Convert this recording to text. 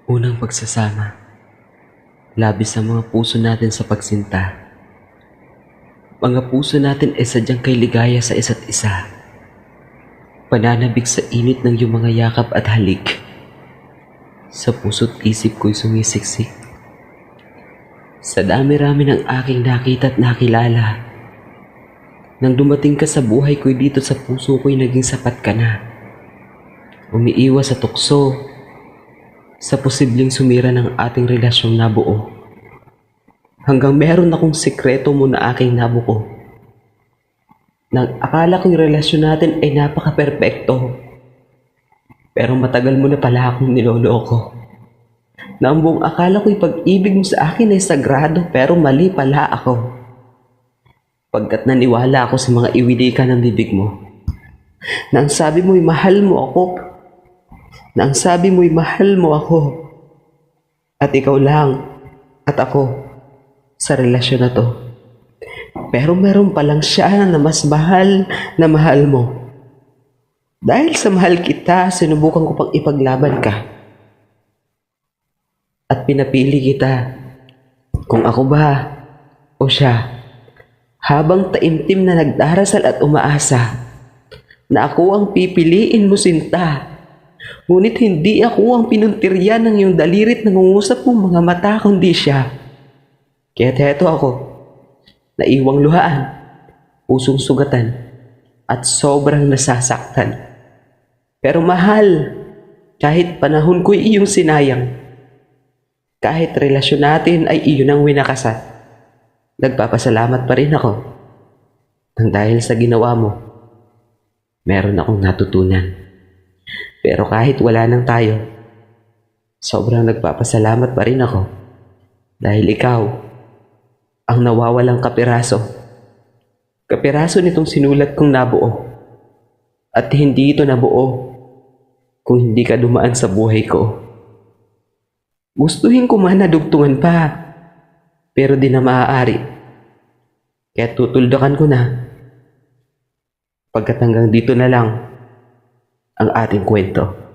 Unang pagsasama, labis ang mga puso natin sa pagsinta. Mga puso natin ay sadyang kay ligaya sa isa't isa. Pananabik sa init ng iyong mga yakap at halik. Sa puso't isip ko'y sumisiksik. Sa dami-rami ng aking nakita at nakilala. Nang dumating ka sa buhay ko'y dito sa puso ko'y naging sapat ka na. Umiiwas sa tukso, sa posibleng sumira ng ating relasyong nabuo. Hanggang meron akong sikreto mo na aking nabuo. Nang akala ko'y relasyon natin ay napaka-perpekto. Pero matagal mo na pala akong niloloko. Na ang buong akala ko'y pag-ibig mo sa akin ay sagrado pero mali pala ako. Pagkat naniwala ako sa mga iwidika ng bibig mo. Na ang sabi mo'y mahal mo ako. Na ang sabi mo'y mahal mo ako. At ikaw lang at ako sa relasyon na to. Pero meron palang siya na mas mahal na mahal mo. Dahil sa mahal kita, sinubukan ko pang ipaglaban ka. At pinapili kita kung ako ba o siya. Habang taimtim na nagdarasal at umaasa na ako ang pipiliin mo, sinta. Ngunit hindi ako ang pinuntiryan ng iyong dalirit na nangungusap mong mga mata kundi siya. Kaya't heto ako, naiwang luhaan, pusong sugatan, at sobrang nasasaktan. Pero mahal, kahit panahon ko'y iyong sinayang, kahit relasyon natin ay iyon ang winakasan, nagpapasalamat pa rin ako. Nang dahil sa ginawa mo, meron akong natutunan. Pero kahit wala nang tayo, sobrang nagpapasalamat pa rin ako. Dahil ikaw, ang nawawalang kapiraso. Kapiraso nitong sinulat kong nabuo. At hindi ito nabuo kung hindi ka dumaan sa buhay ko. Gustuhin ko man na dugtungan pa, pero di na maaari. Kaya tutuldakan ko na. Pagkat hanggang dito na lang ang ating kwento.